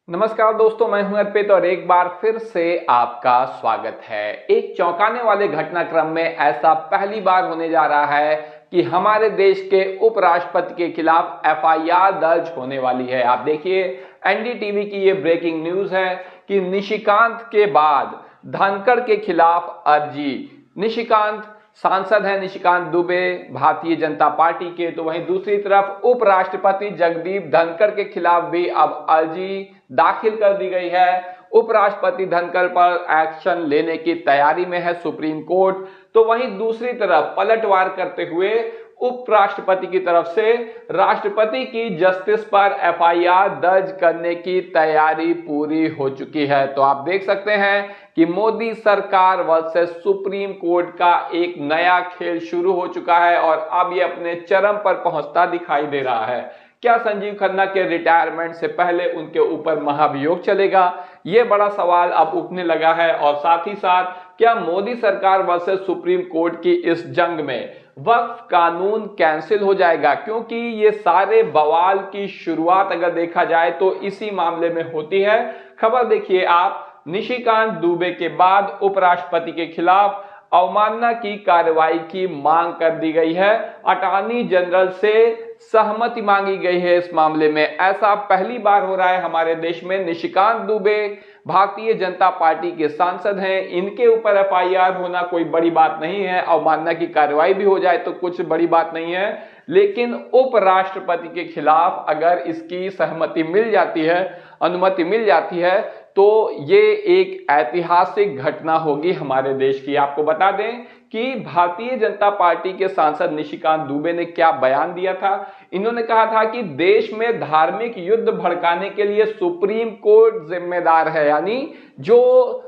नमस्कार दोस्तों, मैं हूं अर्पित और एक बार फिर से आपका स्वागत है। एक चौंकाने वाले घटनाक्रम में ऐसा पहली बार होने जा रहा है कि हमारे देश के उपराष्ट्रपति के खिलाफ एफआईआर दर्ज होने वाली है। आप देखिए, एनडीटीवी की ये ब्रेकिंग न्यूज है कि निशिकांत के बाद धनखड़ के खिलाफ अर्जी। निशिकांत सांसद हैं, निशिकांत दुबे भारतीय जनता पार्टी के, तो वहीं दूसरी तरफ उपराष्ट्रपति जगदीप धनखड़ के खिलाफ भी अब अर्जी दाखिल कर दी गई है। उपराष्ट्रपति धनखड़ पर एक्शन लेने की तैयारी में है सुप्रीम कोर्ट। तो वहीं दूसरी तरफ पलटवार करते हुए उपराष्ट्रपति की तरफ से राष्ट्रपति की जस्टिस पर एफआईआर दर्ज करने की तैयारी पूरी हो चुकी है। तो आप देख सकते हैं कि मोदी सरकार वर्सेस सुप्रीम कोर्ट का एक नया खेल शुरू हो चुका है और अब ये अपने चरम पर पहुंचता दिखाई दे रहा है। क्या संजीव खन्ना के रिटायरमेंट से पहले उनके ऊपर महाभियोग चलेगा? ये बड़ा सवाल अब उठने लगा है। और साथ ही साथ क्या मोदी सरकार वर्सेस सुप्रीम कोर्ट की इस जंग में वक्फ कानून कैंसिल हो जाएगा? क्योंकि ये सारे बवाल की शुरुआत अगर देखा जाए तो इसी मामले में होती है। खबर देखिए आप, निशिकांत दुबे के बाद उपराष्ट्रपति के खिलाफ अवमानना की कार्रवाई की मांग कर दी गई है। अटॉर्नी जनरल से सहमति मांगी गई है इस मामले में। ऐसा पहली बार हो रहा है हमारे देश में। निशिकांत दुबे भारतीय जनता पार्टी के सांसद हैं, इनके ऊपर एफआईआर होना कोई बड़ी बात नहीं है। अवमानना की कार्रवाई भी हो जाए तो कुछ बड़ी बात नहीं है, लेकिन उपराष्ट्रपति के खिलाफ अगर इसकी सहमति मिल जाती है, अनुमति मिल जाती है, तो ये एक ऐतिहासिक घटना होगी हमारे देश की। आपको बता दें कि भारतीय जनता पार्टी के सांसद निशिकांत दुबे ने क्या बयान दिया था। इन्होंने कहा था कि देश में धार्मिक युद्ध भड़काने के लिए सुप्रीम कोर्ट जिम्मेदार है। यानी जो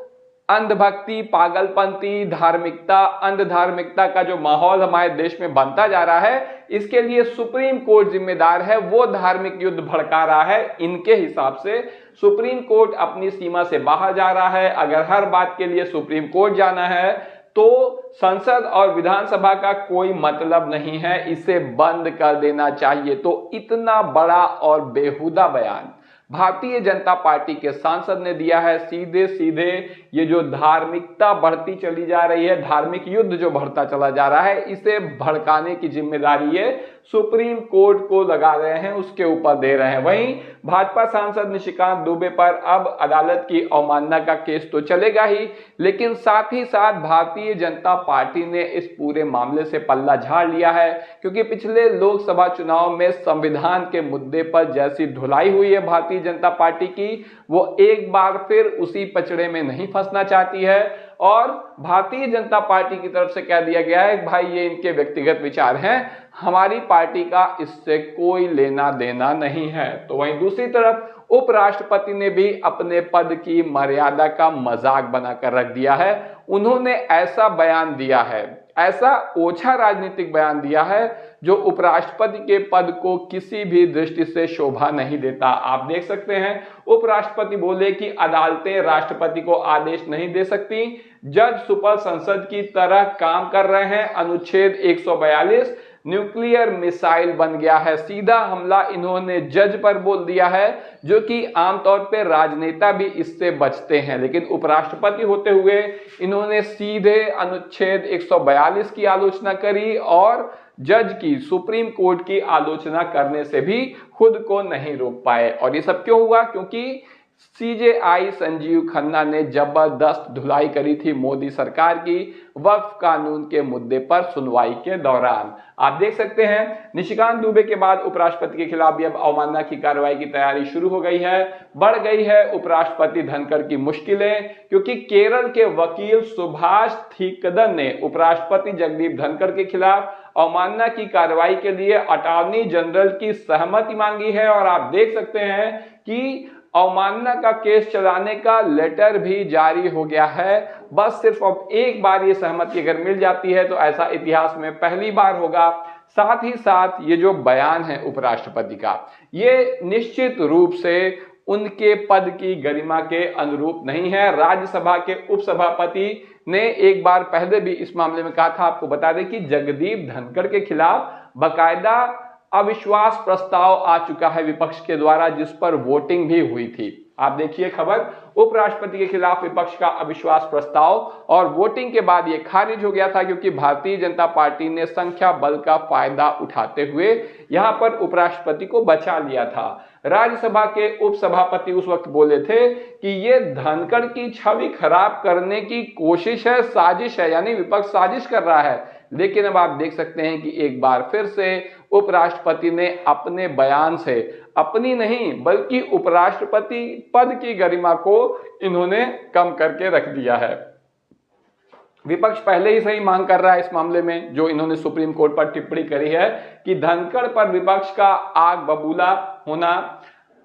अंधभक्ति, पागलपंती, धार्मिकता, अंध धार्मिकता का जो माहौल हमारे देश में बनता जा रहा है, इसके लिए सुप्रीम कोर्ट जिम्मेदार है। वो धार्मिक युद्ध भड़का रहा है। इनके हिसाब से सुप्रीम कोर्ट अपनी सीमा से बाहर जा रहा है। अगर हर बात के लिए सुप्रीम कोर्ट जाना है तो संसद और विधानसभा का कोई मतलब नहीं है, इसे बंद कर देना चाहिए। तो इतना बड़ा और बेहुदा बयान भारतीय जनता पार्टी के सांसद ने दिया है। सीधे सीधे ये जो धार्मिकता बढ़ती चली जा रही है, धार्मिक युद्ध जो बढ़ता चला जा रहा है, इसे भड़काने की जिम्मेदारी ये सुप्रीम कोर्ट को लगा रहे हैं, उसके ऊपर दे रहे हैं। वहीं भाजपा सांसद निशिकांत दुबे पर अब अदालत की अवमानना का केस तो चलेगा ही, लेकिन साथ ही साथ भारतीय जनता पार्टी ने इस पूरे मामले से पल्ला झाड़ लिया है। क्योंकि पिछले लोकसभा चुनाव में संविधान के मुद्दे पर जैसी धुलाई हुई है भारतीय जनता पार्टी की, वो एक बार फिर उसी पचड़े में नहीं फंसना चाहती है। और भारतीय जनता पार्टी की तरफ से कह दिया गया है भाई ये इनके व्यक्तिगत विचार हैं, हमारी पार्टी का इससे कोई लेना देना नहीं है। तो वहीं दूसरी तरफ उपराष्ट्रपति ने भी अपने पद की मर्यादा का मजाक बनाकर रख दिया है। उन्होंने ऐसा बयान दिया है, ऐसा ओछा राजनीतिक बयान दिया है जो उपराष्ट्रपति के पद को किसी भी दृष्टि से शोभा नहीं देता। आप देख सकते हैं, उपराष्ट्रपति बोले कि अदालतें राष्ट्रपति को आदेश नहीं दे सकती, जज सुपर संसद की तरह काम कर रहे हैं। अनुच्छेद 142 न्यूक्लियर मिसाइल बन गया है। सीधा हमला इन्होंने जज पर बोल दिया है, जो कि आमतौर पे राजनेता भी इससे बचते हैं, लेकिन उपराष्ट्रपति होते हुए इन्होंने सीधे अनुच्छेद 142 की आलोचना करी और जज की, सुप्रीम कोर्ट की आलोचना करने से भी खुद को नहीं रोक पाए। और ये सब क्यों हुआ? क्योंकि सीजेआई संजीव खन्ना ने जबरदस्त धुलाई करी थी मोदी सरकार की वक्फ कानून के मुद्दे पर सुनवाई के दौरान। आप देख सकते हैं, निशिकांत दुबे के बाद उपराष्ट्रपति के खिलाफ भी अब अवमानना की कार्रवाई की तैयारी शुरू हो गई है। बढ़ गई है उपराष्ट्रपति धनखड़ की मुश्किलें, क्योंकि केरल के वकील सुभाष थीकदन ने उपराष्ट्रपति जगदीप धनखड़ के खिलाफ अवमानना की कार्रवाई के लिए अटॉर्नी जनरल की सहमति मांगी है। और आप देख सकते हैं कि अवमानना का केस चलाने का लेटर भी जारी हो गया है। बस सिर्फ अब एक बार ये सहमति अगर मिल जाती है तो ऐसा इतिहास में पहली बार होगा। साथ ही साथ ये जो बयान है उपराष्ट्रपति का, ये निश्चित रूप से उनके पद की गरिमा के अनुरूप नहीं है। राज्यसभा के उपसभापति ने एक बार पहले भी इस मामले में कहा था, आपको बता दें कि जगदीप धनखड़ के खिलाफ बकायदा अविश्वास प्रस्ताव आ चुका है विपक्ष के द्वारा, जिस पर वोटिंग भी हुई थी। आप देखिए खबर, उपराष्ट्रपति के खिलाफ विपक्ष का अविश्वास प्रस्ताव, और वोटिंग के बाद यह खारिज हो गया था क्योंकि भारतीय जनता पार्टी ने संख्या बल का फायदा उठाते हुए यहां पर उपराष्ट्रपति को बचा लिया था। राज्यसभा के उपसभापति उस वक्त बोले थे कि ये धनखड़ की छवि खराब करने की कोशिश है, साजिश है, यानी विपक्ष साजिश कर रहा है। लेकिन अब आप देख सकते हैं कि एक बार फिर से उपराष्ट्रपति ने अपने बयान से अपनी नहीं बल्कि उपराष्ट्रपति पद की गरिमा को इन्होंने कम करके रख दिया है। विपक्ष पहले ही सही मांग कर रहा है इस मामले में, जो इन्होंने सुप्रीम कोर्ट पर टिप्पणी करी है कि धनखड़ पर विपक्ष का आग बबूला होना,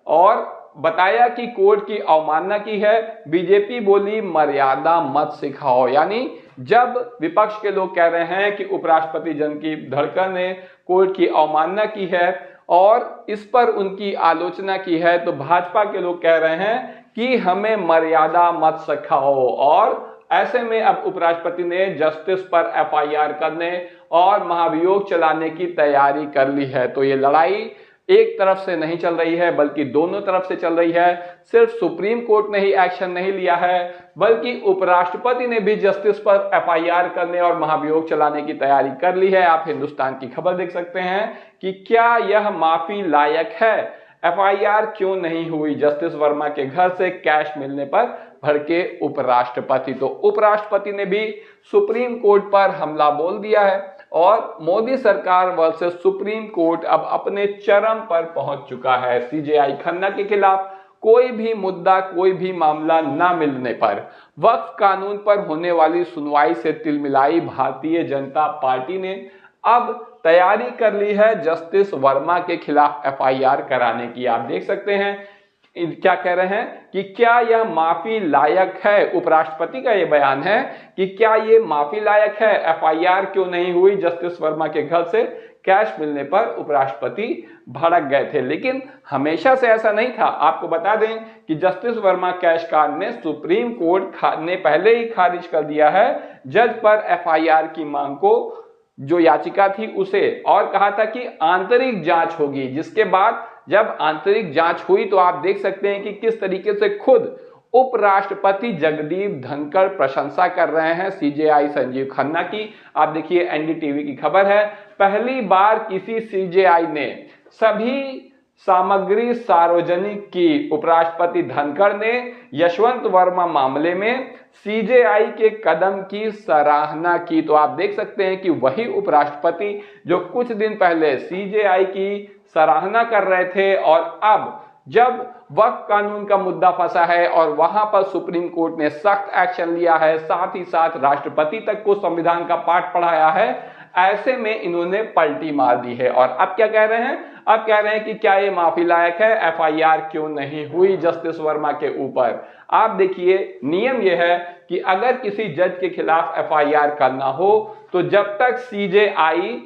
और बताया कि कोर्ट की अवमानना की है। बीजेपी बोली मर्यादा मत सिखाओ, यानी जब विपक्ष के लोग कह रहे हैं कि उपराष्ट्रपति जन की धड़कन ने कोर्ट की अवमानना की है और इस पर उनकी आलोचना की है, तो भाजपा के लोग कह रहे हैं कि हमें मर्यादा मत सिखाओ। और ऐसे में अब उपराष्ट्रपति ने जस्टिस पर एफआईआर करने और महाभियोग चलाने की तैयारी कर ली है। तो ये लड़ाई एक तरफ से नहीं चल रही है बल्कि दोनों तरफ से चल रही है। सिर्फ सुप्रीम कोर्ट ने ही एक्शन नहीं लिया है बल्कि उपराष्ट्रपति ने भी जस्टिस पर एफआईआर करने और महाभियोग चलाने की तैयारी कर ली है। आप हिंदुस्तान की खबर देख सकते हैं कि क्या यह माफी लायक है। एफआईआर क्यों नहीं हुई, जस्टिस वर्मा के घर से कैश मिलने पर भड़के उपराष्ट्रपति। तो उपराष्ट्रपति ने भी सुप्रीम कोर्ट पर हमला बोल दिया है और मोदी सरकार वर्सेस सुप्रीम कोर्ट अब अपने चरम पर पहुंच चुका है। सीजेआई खन्ना के खिलाफ कोई भी मुद्दा, कोई भी मामला ना मिलने पर वक्फ कानून पर होने वाली सुनवाई से तिलमिलाई भारतीय जनता पार्टी ने अब तैयारी कर ली है जस्टिस वर्मा के खिलाफ एफआईआर कराने की। आप देख सकते हैं क्या कह रहे हैं कि क्या यह माफी लायक है। उपराष्ट्रपति का यह बयान है कि क्या यह माफी लायक है, एफआईआर क्यों नहीं हुई। जस्टिस वर्मा के घर से कैश मिलने पर उपराष्ट्रपति भड़क गए थे, लेकिन हमेशा से ऐसा नहीं था। आपको बता दें कि जस्टिस वर्मा कैश कांड में सुप्रीम कोर्ट ने पहले ही खारिज कर दिया है जज पर एफआईआर की मांग को, जो याचिका थी उसे, और कहा था कि आंतरिक जांच होगी। जिसके बाद जब आंतरिक जांच हुई तो आप देख सकते हैं कि किस तरीके से खुद उपराष्ट्रपति जगदीप धनखड़ प्रशंसा कर रहे हैं सीजेआई संजीव खन्ना की। आप देखिए एनडीटीवी की खबर है, पहली बार किसी सीजेआई ने सभी सामग्री सार्वजनिक की। उपराष्ट्रपति धनखड़ ने यशवंत वर्मा मामले में सीजेआई के कदम की सराहना की। तो आप देख सकते हैं कि वही उपराष्ट्रपति जो कुछ दिन पहले सीजेआई की सराहना कर रहे थे और अब जब वक्फ कानून का मुद्दा फंसा है और वहां पर सुप्रीम कोर्ट ने सख्त एक्शन लिया है, साथ ही साथ राष्ट्रपति तक को संविधान का पाठ पढ़ाया है, ऐसे में इन्होंने पलटी मार दी है। और अब क्या कह रहे हैं, अब कह रहे हैं कि क्या ये माफी लायक है, एफआईआर क्यों नहीं हुई जस्टिस वर्मा के ऊपर। आप देखिए नियम यह है कि अगर किसी जज के खिलाफ एफआईआर करना हो तो जब तक सीजेआई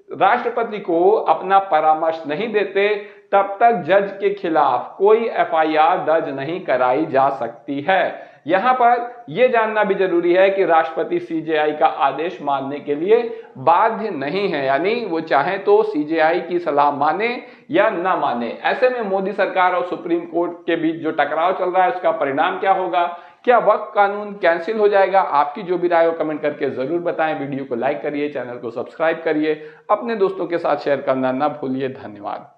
राष्ट्रपति को अपना परामर्श नहीं देते तब तक जज के खिलाफ कोई एफआईआर दर्ज नहीं कराई जा सकती है। यहां पर यह जानना भी जरूरी है कि राष्ट्रपति सीजेआई का आदेश मानने के लिए बाध्य नहीं है, यानी वो चाहे तो सीजेआई की सलाह माने या ना माने। ऐसे में मोदी सरकार और सुप्रीम कोर्ट के बीच जो टकराव चल रहा है उसका परिणाम क्या होगा, क्या वक्फ कानून कैंसिल हो जाएगा। आपकी जो भी राय हो कमेंट करके जरूर बताएं। वीडियो को लाइक करिए, चैनल को सब्सक्राइब करिए, अपने दोस्तों के साथ शेयर करना ना भूलिए। धन्यवाद।